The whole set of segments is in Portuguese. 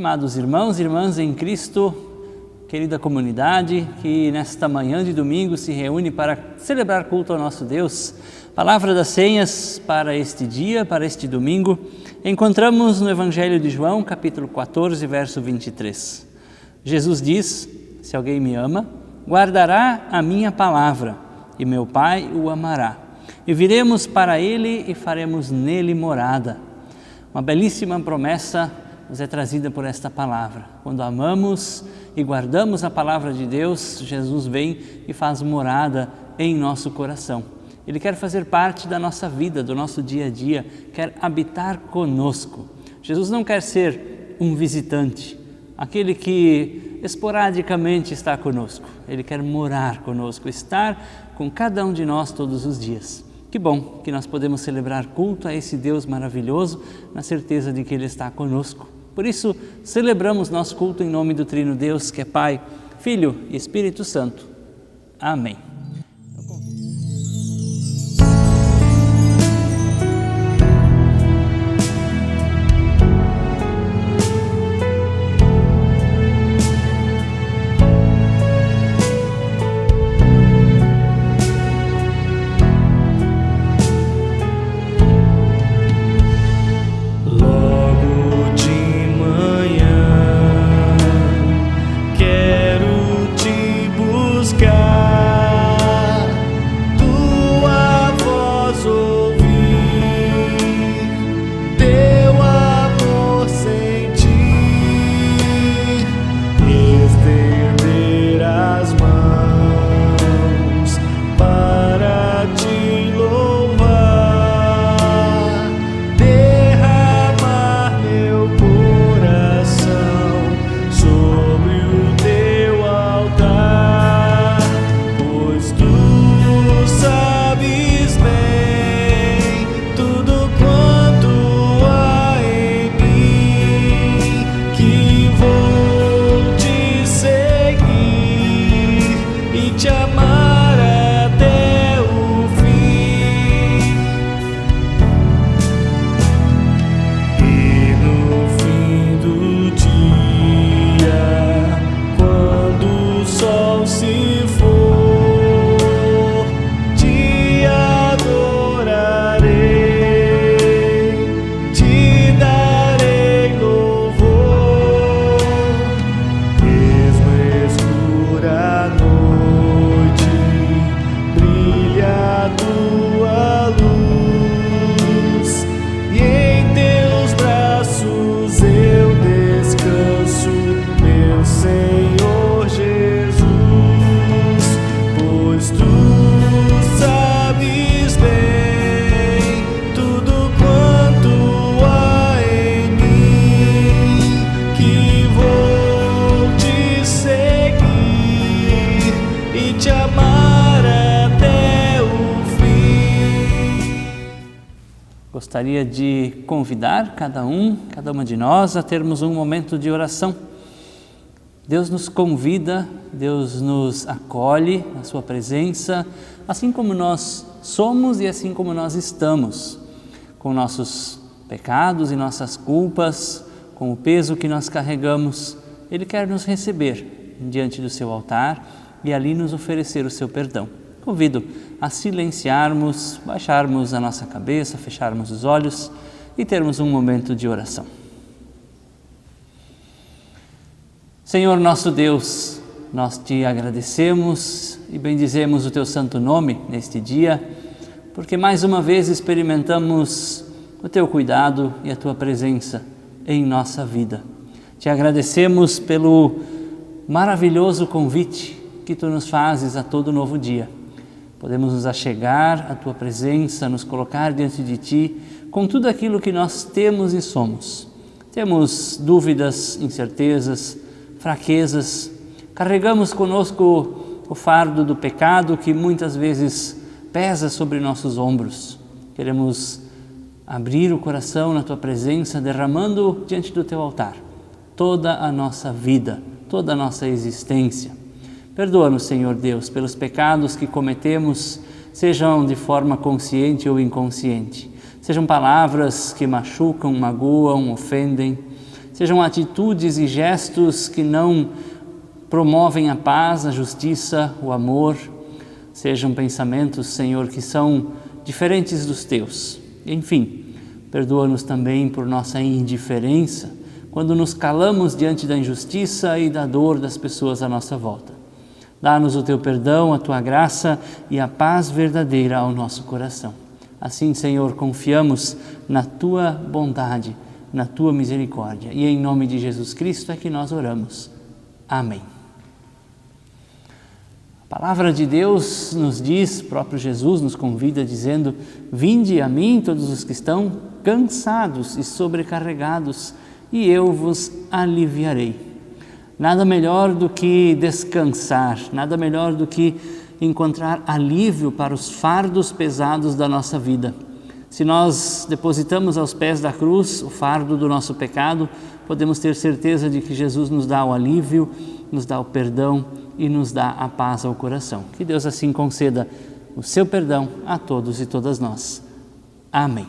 Amados irmãos e irmãs em Cristo, querida comunidade que nesta manhã de domingo se reúne para celebrar culto ao nosso Deus, palavra das senhas para este dia, para este domingo, encontramos no Evangelho de João, capítulo 14, verso 23. Jesus diz: se alguém me ama, guardará a minha palavra, e meu Pai o amará. E viremos para ele e faremos nele morada. Uma belíssima promessa nos é trazida por esta palavra. Quando amamos e guardamos a palavra de Deus, Jesus vem e faz morada em nosso coração. Ele quer fazer parte da nossa vida, do nosso dia a dia, quer habitar conosco. Jesus não quer ser um visitante, aquele que esporadicamente está conosco. Ele quer morar conosco, estar com cada um de nós todos os dias. Que bom que nós podemos celebrar culto a esse Deus maravilhoso, na certeza de que Ele está conosco. Por isso, celebramos nosso culto em nome do Trino Deus, que é Pai, Filho e Espírito Santo. Amém. Gostaria de convidar cada uma de nós a termos um momento de oração. Deus nos convida, Deus nos acolhe na sua presença, assim como nós somos e assim como nós estamos, com nossos pecados e nossas culpas, com o peso que nós carregamos. Ele quer nos receber diante do seu altar e ali nos oferecer o seu perdão. Convido a silenciarmos, baixarmos a nossa cabeça, fecharmos os olhos e termos um momento de oração. Senhor nosso Deus, nós te agradecemos e bendizemos o teu santo nome neste dia, porque mais uma vez experimentamos o teu cuidado e a tua presença em nossa vida. Te agradecemos pelo maravilhoso convite que tu nos fazes a todo novo dia. Podemos nos achegar à tua presença, nos colocar diante de ti com tudo aquilo que nós temos e somos. Temos dúvidas, incertezas, fraquezas, carregamos conosco o fardo do pecado que muitas vezes pesa sobre nossos ombros. Queremos abrir o coração na tua presença, derramando diante do teu altar toda a nossa vida, toda a nossa existência. Perdoa-nos, Senhor Deus, pelos pecados que cometemos, sejam de forma consciente ou inconsciente. Sejam palavras que machucam, magoam, ofendem. sejam atitudes e gestos que não promovem a paz, a justiça, o amor, sejam pensamentos, Senhor, que são diferentes dos teus. Enfim, perdoa-nos também por nossa indiferença, quando nos calamos diante da injustiça e da dor das pessoas à nossa volta. Dá-nos o teu perdão, a tua graça e a paz verdadeira ao nosso coração. Assim, Senhor, confiamos na tua bondade, na tua misericórdia. E em nome de Jesus Cristo é que nós oramos. Amém. A palavra de Deus nos diz, o próprio Jesus nos convida dizendo: vinde a mim todos os que estão cansados e sobrecarregados, e eu vos aliviarei. Nada melhor do que descansar, nada melhor do que encontrar alívio para os fardos pesados da nossa vida. Se nós depositamos aos pés da cruz o fardo do nosso pecado, podemos ter certeza de que Jesus nos dá o alívio, nos dá o perdão e nos dá a paz ao coração. Que Deus assim conceda o seu perdão a todos e todas nós. Amém.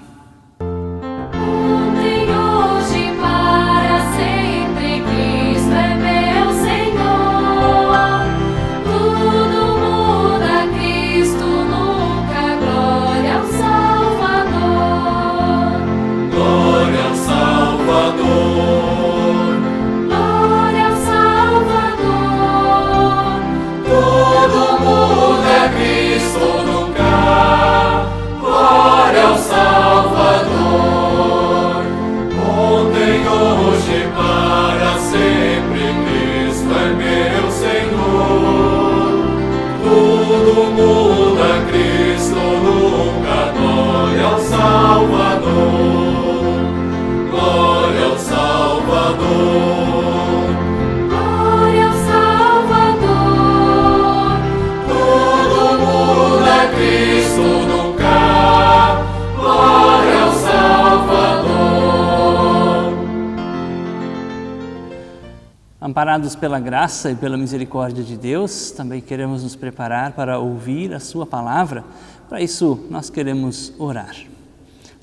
Amparados pela graça e pela misericórdia de Deus, também queremos nos preparar para ouvir a sua palavra. Para isso, nós queremos orar.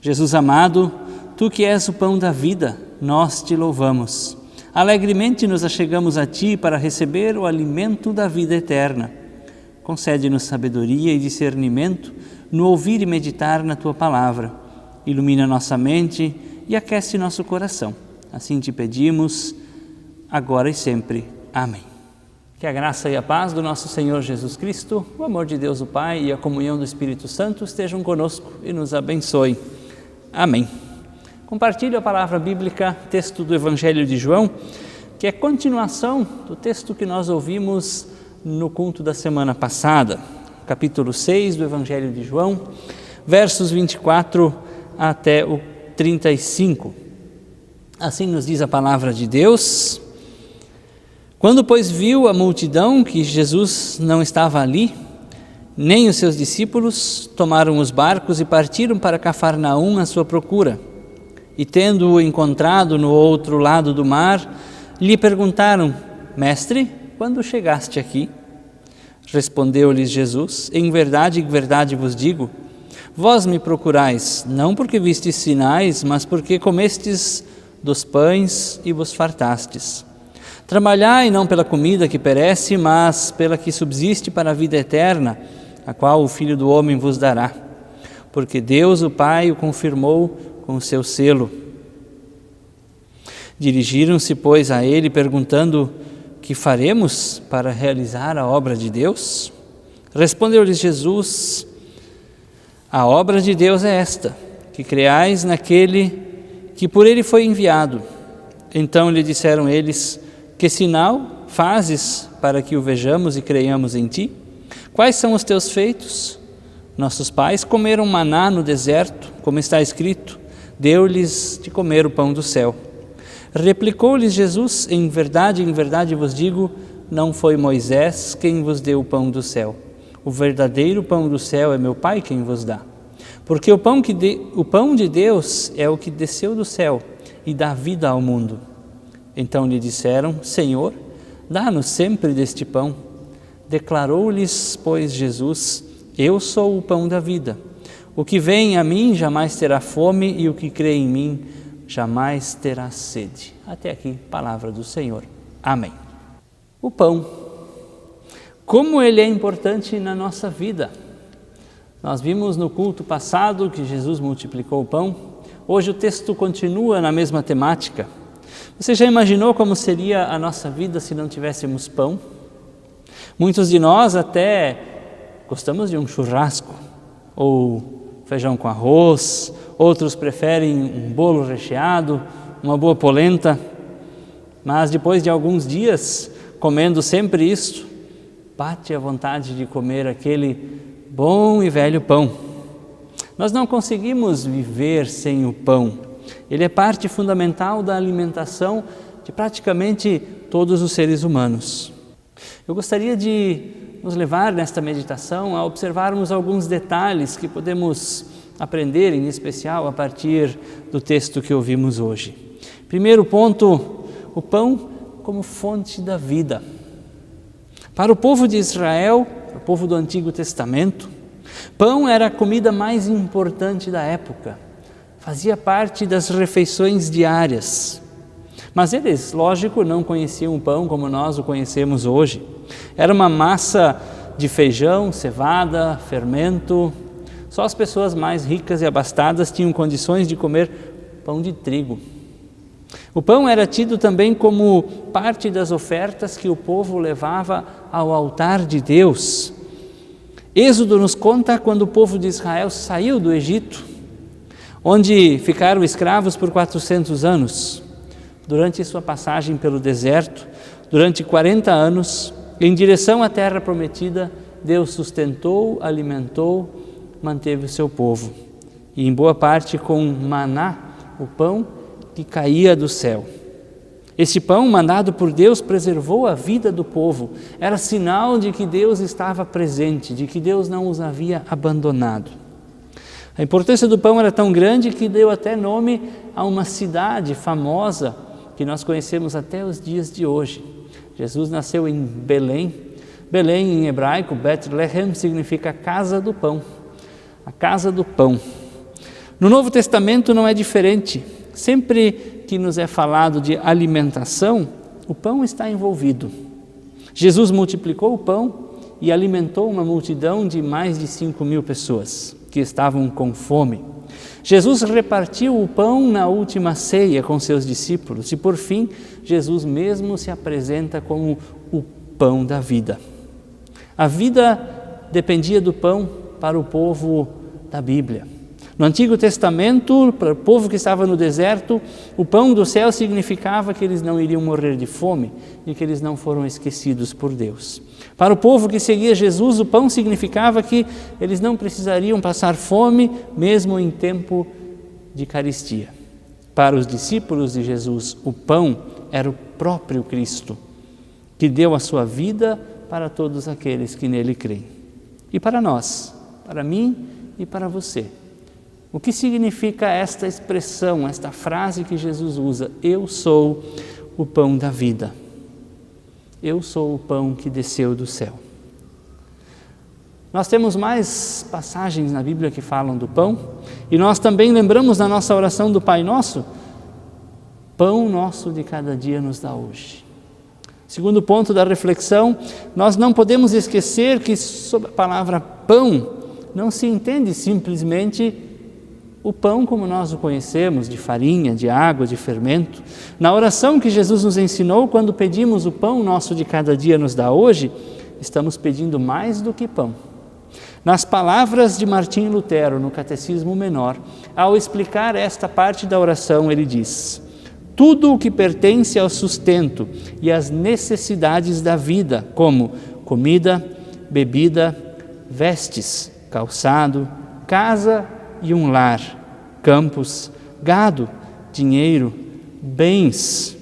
Jesus amado, tu que és o pão da vida, nós te louvamos. Alegremente nos achegamos a ti para receber o alimento da vida eterna. Concede-nos sabedoria e discernimento no ouvir e meditar na tua palavra. Ilumina nossa mente e aquece nosso coração. Assim te pedimos, agora e sempre. Amém. Que a graça e a paz do nosso Senhor Jesus Cristo, o amor de Deus o Pai e a comunhão do Espírito Santo estejam conosco e nos abençoem. Amém. Compartilho a palavra bíblica, texto do Evangelho de João, que é continuação do texto que nós ouvimos no culto da semana passada. Capítulo 6 do Evangelho de João, versos 24 até o 35. Assim nos diz a palavra de Deus. Quando, pois, viu a multidão que Jesus não estava ali, nem os seus discípulos, tomaram os barcos e partiram para Cafarnaum à sua procura. E tendo-o encontrado no outro lado do mar, lhe perguntaram: Mestre, quando chegaste aqui? Respondeu-lhes Jesus: Em verdade vos digo, vós me procurais, não porque vistes sinais, mas porque comestes dos pães e vos fartastes. Trabalhai não pela comida que perece, mas pela que subsiste para a vida eterna, a qual o Filho do Homem vos dará. Porque Deus, o Pai, o confirmou com o seu selo. Dirigiram-se, pois, a ele, perguntando: que faremos para realizar a obra de Deus? Respondeu-lhes Jesus: a obra de Deus é esta, que creais naquele que por ele foi enviado. Então lhe disseram eles: que sinal fazes para que o vejamos e creiamos em ti? Quais são os teus feitos? Nossos pais comeram maná no deserto, como está escrito: deu-lhes de comer o pão do céu. Replicou-lhes Jesus: em verdade vos digo, não foi Moisés quem vos deu o pão do céu. O verdadeiro pão do céu é meu Pai quem vos dá. Porque o pão de Deus é o que desceu do céu e dá vida ao mundo. Então lhe disseram: Senhor, dá-nos sempre deste pão. Declarou-lhes, pois, Jesus: eu sou o pão da vida. O que vem a mim jamais terá fome, e o que crê em mim jamais terás sede. Até aqui, palavra do Senhor. Amém. O pão, como ele é importante na nossa vida. Nós vimos no culto passado que Jesus multiplicou o pão. Hoje o texto continua na mesma temática. Você já imaginou como seria a nossa vida se não tivéssemos pão? Muitos de nós até gostamos de um churrasco ou feijão com arroz, outros preferem um bolo recheado, uma boa polenta, mas depois de alguns dias comendo sempre isto, bate a vontade de comer aquele bom e velho pão. Nós não conseguimos viver sem o pão. Ele é parte fundamental da alimentação de praticamente todos os seres humanos. Eu gostaria de nos levar nesta meditação a observarmos alguns detalhes que podemos aprender, em especial a partir do texto que ouvimos hoje. Primeiro ponto, o pão como fonte da vida. Para o povo de Israel, o povo do Antigo Testamento, pão era a comida mais importante da época. Fazia parte das refeições diárias. Mas eles, lógico, não conheciam o pão como nós o conhecemos hoje. Era uma massa de feijão, cevada, fermento. Só as pessoas mais ricas e abastadas tinham condições de comer pão de trigo. O pão era tido também como parte das ofertas que o povo levava ao altar de Deus. Êxodo nos conta quando o povo de Israel saiu do Egito, onde ficaram escravos por 400 anos. Durante sua passagem pelo deserto, durante 40 anos, em direção à terra prometida, Deus sustentou, alimentou, manteve o seu povo. E em boa parte com maná, o pão que caía do céu. Esse pão mandado por Deus preservou a vida do povo. Era sinal de que Deus estava presente, de que Deus não os havia abandonado. A importância do pão era tão grande que deu até nome a uma cidade famosa que nós conhecemos até os dias de hoje. Jesus nasceu em Belém. Belém, em hebraico, Bethlehem, significa casa do pão. A casa do pão. No Novo Testamento não é diferente. Sempre que nos é falado de alimentação, o pão está envolvido. Jesus multiplicou o pão e alimentou uma multidão de mais de 5.000 pessoas que estavam com fome. Jesus repartiu o pão na última ceia com seus discípulos e, por fim, Jesus mesmo se apresenta como o pão da vida. A vida dependia do pão para o povo da Bíblia. No Antigo Testamento, para o povo que estava no deserto, o pão do céu significava que eles não iriam morrer de fome e que eles não foram esquecidos por Deus. Para o povo que seguia Jesus, o pão significava que eles não precisariam passar fome, mesmo em tempo de carestia. Para os discípulos de Jesus, o pão era o próprio Cristo, que deu a sua vida para todos aqueles que nele creem. E para nós, para mim e para você, o que significa esta expressão, esta frase que Jesus usa? Eu sou o pão da vida. Eu sou o pão que desceu do céu. Nós temos mais passagens na Bíblia que falam do pão, e nós também lembramos na nossa oração do Pai Nosso, pão nosso de cada dia nos dá hoje. Segundo ponto da reflexão, nós não podemos esquecer que sob a palavra pão não se entende simplesmente o pão como nós o conhecemos, de farinha, de água, de fermento. Na oração que Jesus nos ensinou, quando pedimos o pão nosso de cada dia nos dá hoje, estamos pedindo mais do que pão. Nas palavras de Martim Lutero, no Catecismo Menor, ao explicar esta parte da oração, ele diz: tudo o que pertence ao sustento e às necessidades da vida, como comida, bebida, vestes, calçado, casa e um lar, campos, gado, dinheiro, bens,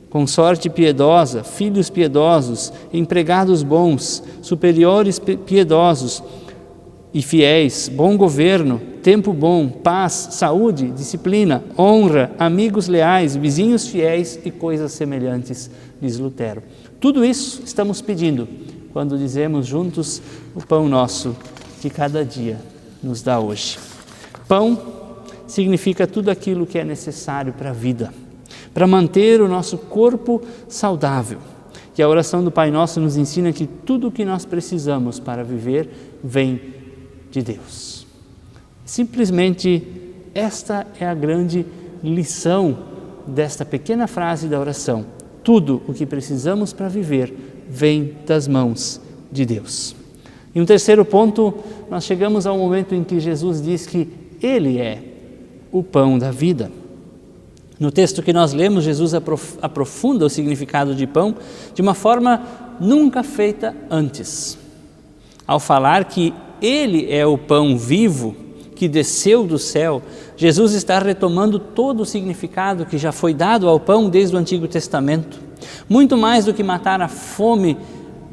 consorte piedosa, filhos piedosos, empregados bons, superiores piedosos e fiéis, bom governo, tempo bom, paz, saúde, disciplina, honra, amigos leais, vizinhos fiéis e coisas semelhantes, diz Lutero. Tudo isso estamos pedindo quando dizemos juntos o pão nosso de cada dia nos dá hoje. Pão significa tudo aquilo que é necessário para a vida, para manter o nosso corpo saudável. E a oração do Pai Nosso nos ensina que tudo o que nós precisamos para viver vem de Deus. Simplesmente esta é a grande lição desta pequena frase da oração. Tudo o que precisamos para viver vem das mãos de Deus. E um terceiro ponto, nós chegamos ao momento em que Jesus diz que Ele é o pão da vida. No texto que nós lemos, Jesus aprofunda o significado de pão de uma forma nunca feita antes. Ao falar que Ele é o pão vivo que desceu do céu, Jesus está retomando todo o significado que já foi dado ao pão desde o Antigo Testamento. Muito mais do que matar a fome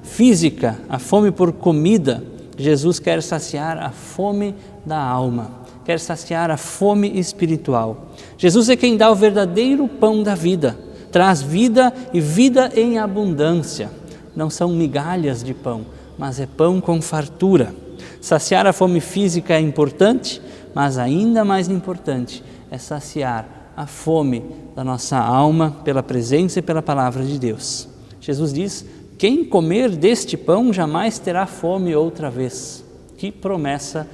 física, a fome por comida, Jesus quer saciar a fome da alma, quer saciar a fome espiritual. Jesus é quem dá o verdadeiro pão da vida, traz vida e vida em abundância. Não são migalhas de pão, mas é pão com fartura. Saciar a fome física é importante, mas ainda mais importante é saciar a fome da nossa alma pela presença e pela palavra de Deus. Jesus diz: quem comer deste pão jamais terá fome outra vez. Que promessa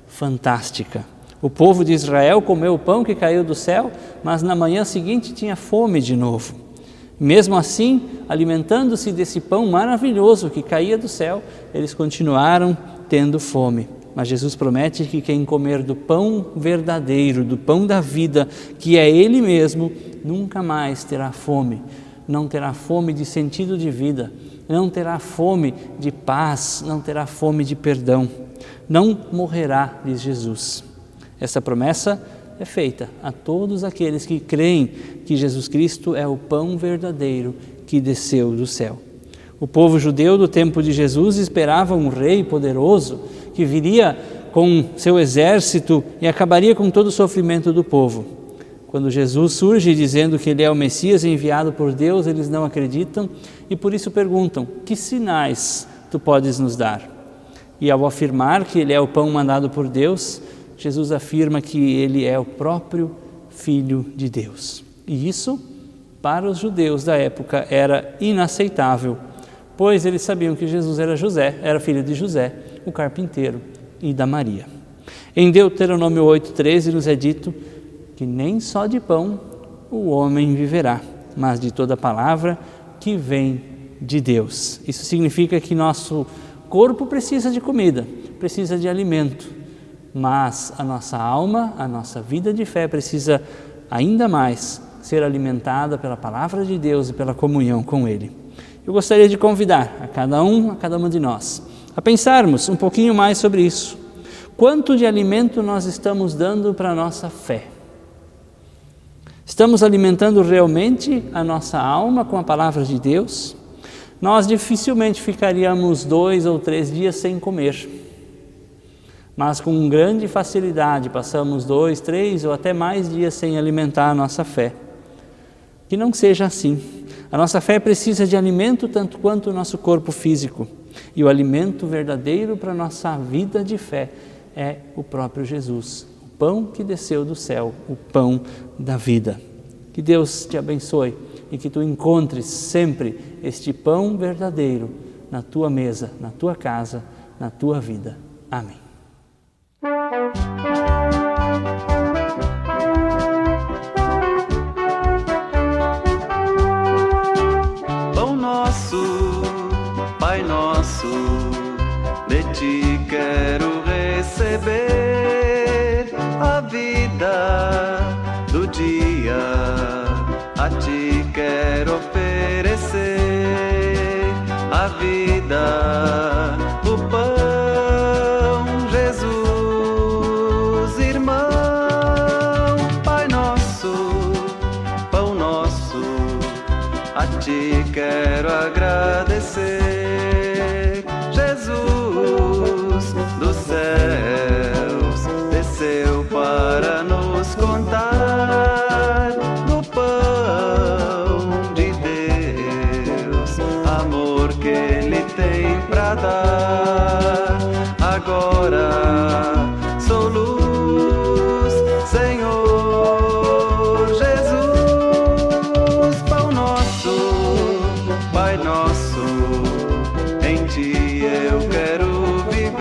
fantástica! O povo de Israel comeu o pão que caiu do céu, mas na manhã seguinte tinha fome de novo. Mesmo assim, alimentando-se desse pão maravilhoso que caía do céu, eles continuaram tendo fome. Mas Jesus promete que quem comer do pão verdadeiro, do pão da vida, que é Ele mesmo, nunca mais terá fome. Não terá fome de sentido de vida, não terá fome de paz, não terá fome de perdão. Não morrerá, diz Jesus. Essa promessa é feita a todos aqueles que creem que Jesus Cristo é o pão verdadeiro que desceu do céu. O povo judeu do tempo de Jesus esperava um rei poderoso que viria com seu exército e acabaria com todo o sofrimento do povo. Quando Jesus surge dizendo que Ele é o Messias enviado por Deus, eles não acreditam e por isso perguntam: que sinais tu podes nos dar? E ao afirmar que Ele é o pão mandado por Deus, Jesus afirma que Ele é o próprio Filho de Deus. E isso, para os judeus da época, era inaceitável, pois eles sabiam que Jesus era filho de José, o carpinteiro, e da Maria. Em Deuteronômio 8,13 nos é dito que nem só de pão o homem viverá, mas de toda palavra que vem de Deus. Isso significa que nosso corpo precisa de comida, precisa de alimento, mas a nossa alma, a nossa vida de fé precisa ainda mais ser alimentada pela palavra de Deus e pela comunhão com Ele. Eu gostaria de convidar a cada uma de nós, a pensarmos um pouquinho mais sobre isso. Quanto de alimento nós estamos dando para a nossa fé? Estamos alimentando realmente a nossa alma com a palavra de Deus? Nós dificilmente ficaríamos 2 ou 3 dias sem comer, mas com grande facilidade passamos 2, 3 ou até mais dias sem alimentar a nossa fé. Que não seja assim. A nossa fé precisa de alimento tanto quanto o nosso corpo físico. E o alimento verdadeiro para a nossa vida de fé é o próprio Jesus, o pão que desceu do céu, o pão da vida. Que Deus te abençoe e que tu encontres sempre este pão verdadeiro na tua mesa, na tua casa, na tua vida. Amém. Pai nosso, de ti quero receber a vida do dia, a ti quero oferecer a vida, o pão, Jesus, irmão. Pai nosso, pão nosso, a ti quero agradecer. Jesus dos céus desceu para nos contar do pão de Deus, amor que Ele tem para dar. Agora sou luz, Senhor. ti eu quero viver.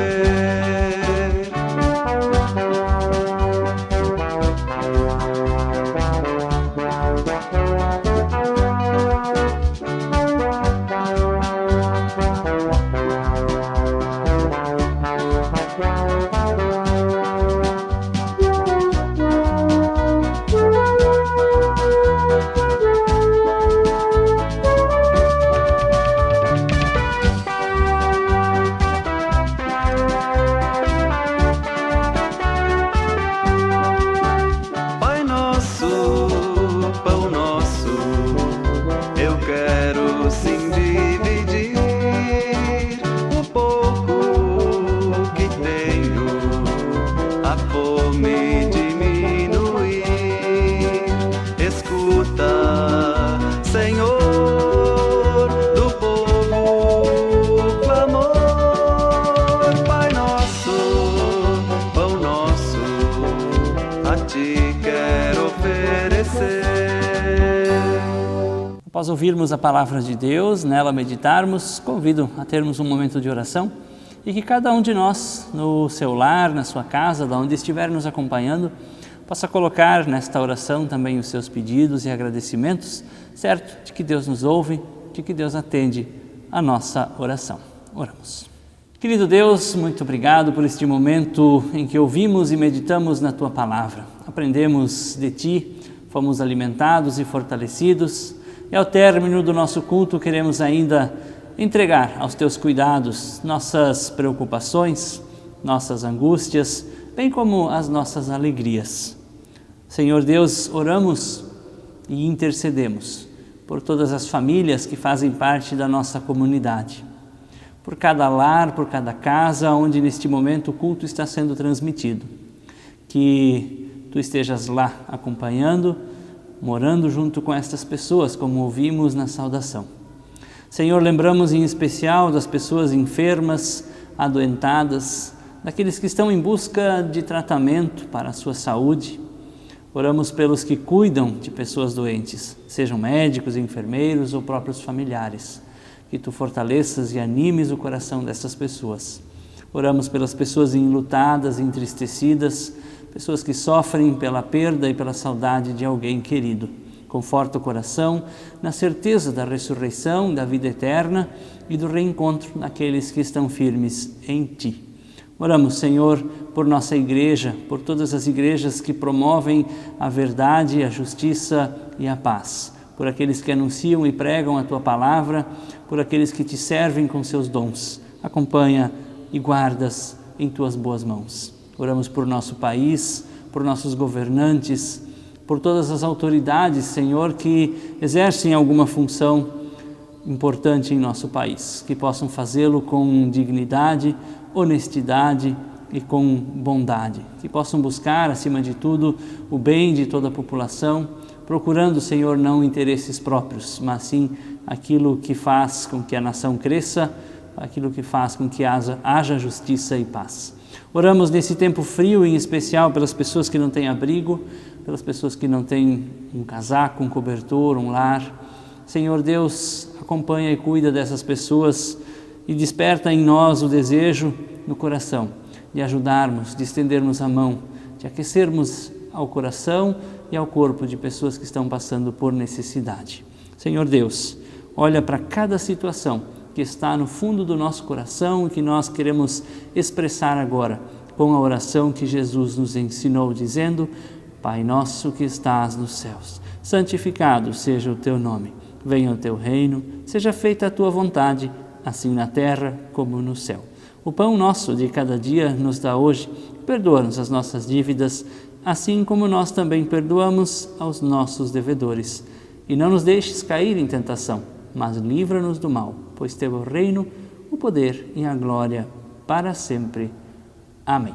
Após ouvirmos a palavra de Deus, nela meditarmos, convido a termos um momento de oração e que cada um de nós, no seu lar, na sua casa, de onde estiver nos acompanhando, possa colocar nesta oração também os seus pedidos e agradecimentos, certo de que Deus nos ouve, de que Deus atende a nossa oração. Oramos. Querido Deus, muito obrigado por este momento em que ouvimos e meditamos na Tua Palavra. Aprendemos de Ti, fomos alimentados e fortalecidos, e ao término do nosso culto queremos ainda entregar aos Teus cuidados nossas preocupações, nossas angústias, bem como as nossas alegrias. Senhor Deus, oramos e intercedemos por todas as famílias que fazem parte da nossa comunidade, por cada lar, por cada casa onde neste momento o culto está sendo transmitido. Que Tu estejas lá acompanhando, morando junto com estas pessoas, como ouvimos na saudação. Senhor, lembramos em especial das pessoas enfermas, adoentadas, daqueles que estão em busca de tratamento para a sua saúde. Oramos pelos que cuidam de pessoas doentes, sejam médicos, enfermeiros ou próprios familiares. Que Tu fortaleças e animes o coração dessas pessoas. Oramos pelas pessoas enlutadas, entristecidas, pessoas que sofrem pela perda e pela saudade de alguém querido. Conforta o coração na certeza da ressurreição, da vida eterna e do reencontro naqueles que estão firmes em Ti. Oramos, Senhor, por nossa igreja, por todas as igrejas que promovem a verdade, a justiça e a paz, por aqueles que anunciam e pregam a Tua palavra, por aqueles que Te servem com seus dons. Acompanha e guardas em Tuas boas mãos. Oramos por nosso país, por nossos governantes, por todas as autoridades, Senhor, que exercem alguma função importante em nosso país, que possam fazê-lo com dignidade, honestidade e com bondade, que possam buscar, acima de tudo, o bem de toda a população, procurando, Senhor, não interesses próprios, mas sim aquilo que faz com que a nação cresça, aquilo que faz com que haja justiça e paz. Oramos nesse tempo frio, em especial pelas pessoas que não têm abrigo, pelas pessoas que não têm um casaco, um cobertor, um lar. Senhor Deus, acompanha e cuida dessas pessoas e desperta em nós o desejo no coração de ajudarmos, de estendermos a mão, de aquecermos ao coração e ao corpo de pessoas que estão passando por necessidade. Senhor Deus, olha para cada situação que está no fundo do nosso coração e que nós queremos expressar agora com a oração que Jesus nos ensinou, dizendo: Pai nosso que estás nos céus, santificado seja o Teu nome, venha o Teu reino, seja feita a Tua vontade, assim na terra como no céu. O pão nosso de cada dia nos dá hoje, perdoa-nos as nossas dívidas, assim como nós também perdoamos aos nossos devedores. E não nos deixes cair em tentação, mas livra-nos do mal, pois Teu é o reino, o poder e a glória para sempre. Amém.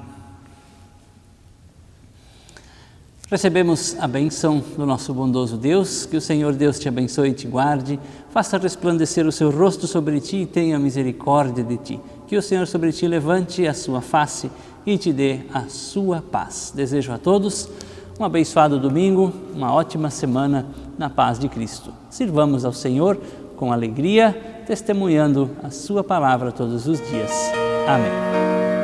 Recebemos a bênção do nosso bondoso Deus, que o Senhor Deus te abençoe e te guarde, faça resplandecer o seu rosto sobre ti e tenha misericórdia de ti. Que o Senhor sobre ti levante a sua face e te dê a sua paz. Desejo a todos um abençoado domingo, uma ótima semana na paz de Cristo. Sirvamos ao Senhor com alegria, testemunhando a sua palavra todos os dias. Amém.